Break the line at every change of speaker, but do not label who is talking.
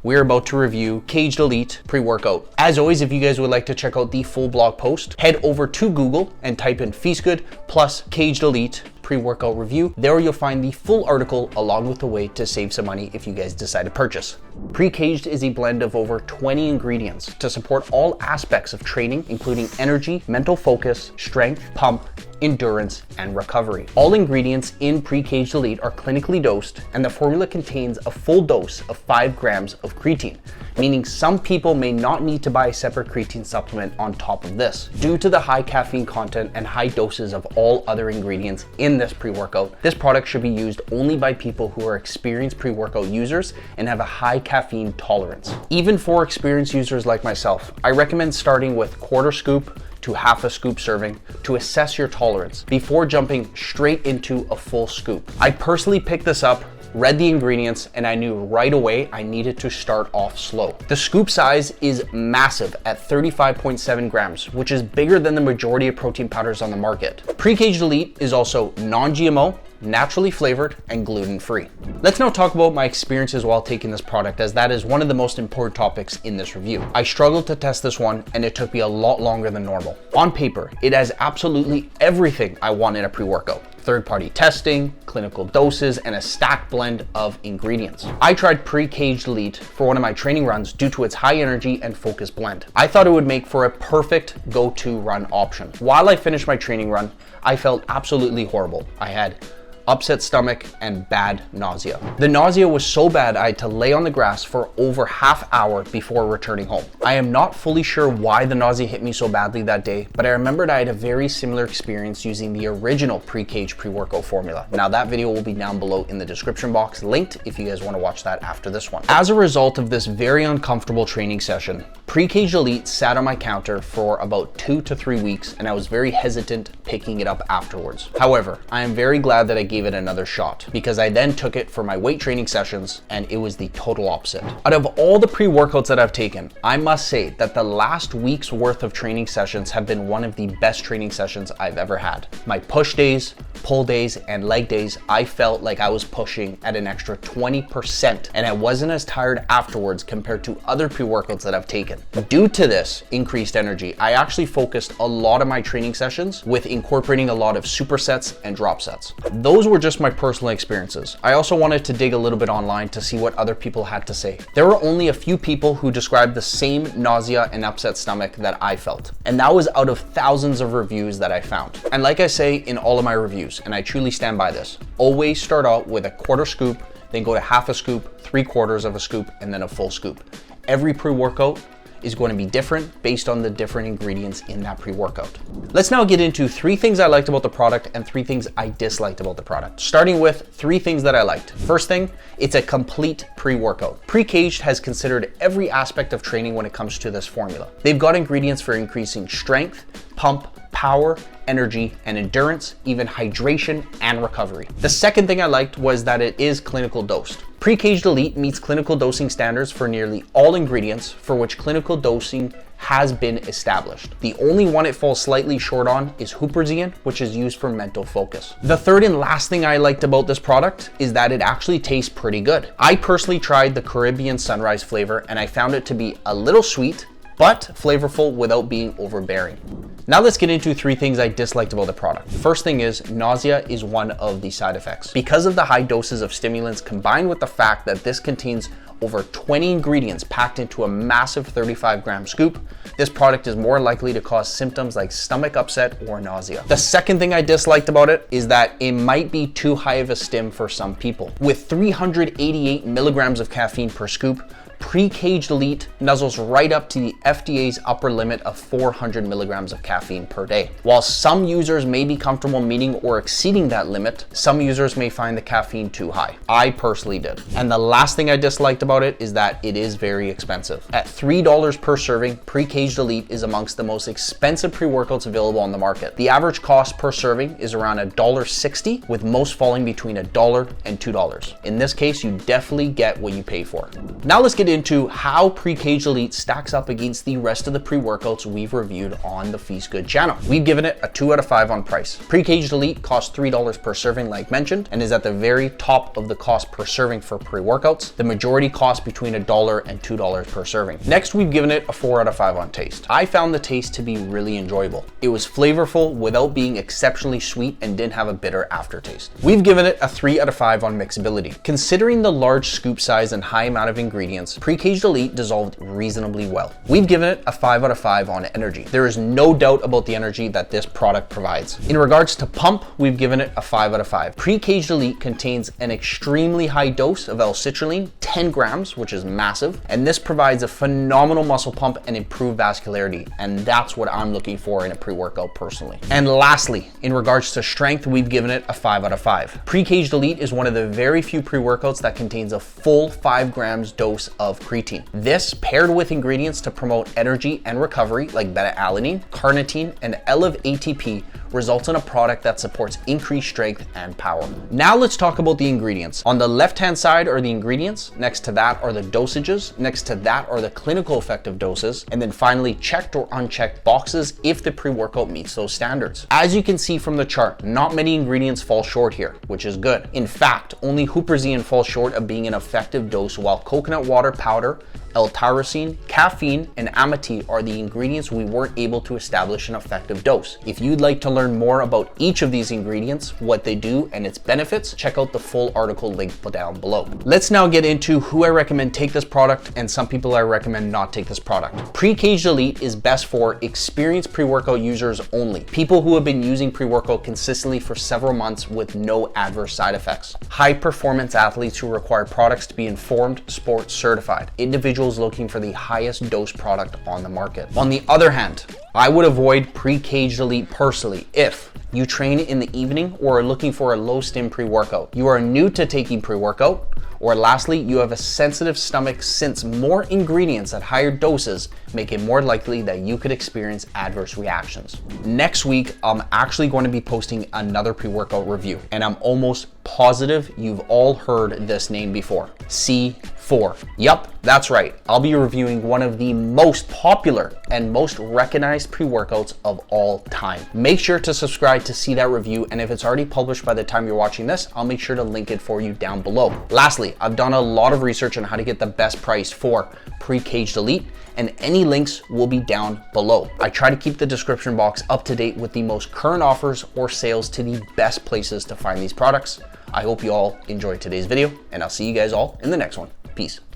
we're about to review Caged Elite pre-workout. As always, if you guys would like to check out the full blog post, head over to Google and type in FeastGood plus Caged Elite pre-workout review. There you'll find the full article along with the way to save some money if you guys decide to purchase. Pre-Kaged is a blend of over 20 ingredients to support all aspects of training, including energy, mental focus, strength, pump, endurance, and recovery. All ingredients in Pre-Kaged Elite are clinically dosed, and the formula contains a full dose of 5 grams of creatine, meaning some people may not need to buy a separate creatine supplement on top of this. Due to the high caffeine content and high doses of all other ingredients in this pre-workout, this product should be used only by people who are experienced pre-workout users and have a high caffeine tolerance. Even for experienced users like myself, I recommend starting with quarter scoop to half a scoop serving to assess your tolerance before jumping straight into a full scoop. I personally picked this up, read the ingredients, and I knew right away I needed to start off slow. The scoop size is massive at 35.7 grams, which is bigger than the majority of protein powders on the market. Pre-Kaged Elite is also non-GMO, naturally flavored, and gluten-free. Let's now talk about my experiences while taking this product, as that is one of the most important topics in this review. I struggled to test this one, and it took me a lot longer than normal. On paper, it has absolutely everything I want in a pre-workout. Third-party testing, clinical doses, and a stacked blend of ingredients. I tried Pre-Kaged Elite for one of my training runs due to its high energy and focus blend. I thought it would make for a perfect go-to run option. While I finished my training run, I felt absolutely horrible. I had upset stomach and bad nausea. The nausea was so bad I had to lay on the grass for over half hour before returning home. I am not fully sure why the nausea hit me so badly that day, but I remembered I had a very similar experience using the original Pre-Kaged pre-workout formula. Now that video will be down below in the description box, linked if you guys want to watch that after this one. As a result of this very uncomfortable training session, Pre-Kaged Elite sat on my counter for about 2 to 3 weeks, and I was very hesitant picking it up afterwards. However, I am very glad that I gave it another shot, because I then took it for my weight training sessions and it was the total opposite. Out of all the pre-workouts that I've taken, I must say that the last week's worth of training sessions have been one of the best training sessions I've ever had. My push days, pull days, and leg days, I felt like I was pushing at an extra 20%, and I wasn't as tired afterwards compared to other pre-workouts that I've taken. Due to this increased energy, I actually focused a lot of my training sessions with incorporating a lot of supersets and drop sets. Those were just my personal experiences. I also wanted to dig a little bit online to see what other people had to say. There were only a few people who described the same nausea and upset stomach that I felt, and that was out of thousands of reviews that I found. And like I say in all of my reviews, and I truly stand by this, always start out with a quarter scoop, then go to half a scoop, 3/4 of a scoop, and then a full scoop. Every pre-workout is going to be different based on the different ingredients in that pre-workout. Let's now get into 3 things I liked about the product and 3 things I disliked about the product. Starting with 3 things that I liked. First thing, it's a complete pre-workout. Pre-Kaged has considered every aspect of training when it comes to this formula. They've got ingredients for increasing strength, pump, power, energy, and endurance, even hydration and recovery. The second thing I liked was that it is clinical dosed. Pre-Kaged Elite meets clinical dosing standards for nearly all ingredients for which clinical dosing has been established. The only one it falls slightly short on is huperzine, which is used for mental focus. The third and last thing I liked about this product is that it actually tastes pretty good. I personally tried the Caribbean Sunrise flavor, and I found it to be a little sweet, but flavorful without being overbearing. Now let's get into 3 things I disliked about the product. First thing is, nausea is one of the side effects. Because of the high doses of stimulants combined with the fact that this contains over 20 ingredients packed into a massive 35-gram scoop, this product is more likely to cause symptoms like stomach upset or nausea. The second thing I disliked about it is that it might be too high of a stim for some people. With 388 milligrams of caffeine per scoop, Pre-Kaged Elite nuzzles right up to the FDA's upper limit of 400 milligrams of caffeine per day. While some users may be comfortable meeting or exceeding that limit, some users may find the caffeine too high. I personally did. And the last thing I disliked about it is that it is very expensive. At $3 per serving, Pre-Kaged Elite is amongst the most expensive pre-workouts available on the market. The average cost per serving is around $1.60, with most falling between $1 and $2. In this case, you definitely get what you pay for. Now let's get into how Pre-Kaged Elite stacks up against the rest of the pre-workouts we've reviewed on the FeastGood channel. We've given it a 2 out of 5 on price. Pre-Kaged Elite costs $3 per serving like mentioned, and is at the very top of the cost per serving for pre-workouts. The majority cost between $1 and $2 per serving. Next, we've given it a 4 out of 5 on taste. I found the taste to be really enjoyable. It was flavorful without being exceptionally sweet and didn't have a bitter aftertaste. We've given it a 3 out of 5 on mixability. Considering the large scoop size and high amount of ingredients, Pre-Kaged Elite dissolved reasonably well. We've given it a 5 out of 5 on energy. There is no doubt about the energy that this product provides. In regards to pump, we've given it a 5 out of 5. Pre-Kaged Elite contains an extremely high dose of L-citrulline, 10 grams, which is massive, and this provides a phenomenal muscle pump and improved vascularity, and that's what I'm looking for in a pre-workout personally. And lastly, in regards to strength, we've given it a 5 out of 5. Pre-Kaged Elite is one of the very few pre-workouts that contains a full 5 grams dose of creatine. This, paired with ingredients to promote energy and recovery like beta-alanine, carnitine, and ATP, results in a product that supports increased strength and power. Now let's talk about the ingredients. On the left-hand side are the ingredients, next to that are the dosages, next to that are the clinical effective doses, and then finally checked or unchecked boxes if the pre-workout meets those standards. As you can see from the chart, not many ingredients fall short here, which is good. In fact, only huperzine falls short of being an effective dose, while coconut water powder, L-tyrosine, caffeine, and amity are the ingredients we weren't able to establish an effective dose. If you'd like to learn more about each of these ingredients, what they do, and its benefits, check out the full article linked down below. Let's now get into who I recommend take this product and some people I recommend not take this product. Pre-Kaged Elite is best for experienced pre-workout users only. People who have been using pre-workout consistently for several months with no adverse side effects. High performance athletes who require products to be informed, sports certified. Individuals looking for the highest dose product on the market. On the other hand, I would avoid Pre-Kaged Elite personally if you train in the evening or are looking for a low stim pre-workout, you are new to taking pre-workout, or lastly, you have a sensitive stomach, since more ingredients at higher doses make it more likely that you could experience adverse reactions. Next week, I'm actually going to be posting another pre-workout review, and I'm almost positive you've all heard this name before, C4. Yup, that's right. I'll be reviewing one of the most popular and most recognized pre-workouts of all time. Make sure to subscribe to see that review, and if it's already published by the time you're watching this, I'll make sure to link it for you down below. Lastly, I've done a lot of research on how to get the best price for Pre-Kaged Elite, and any links will be down below. I try to keep the description box up to date with the most current offers or sales to the best places to find these products. I hope you all enjoyed today's video, and I'll see you guys all in the next one. Peace.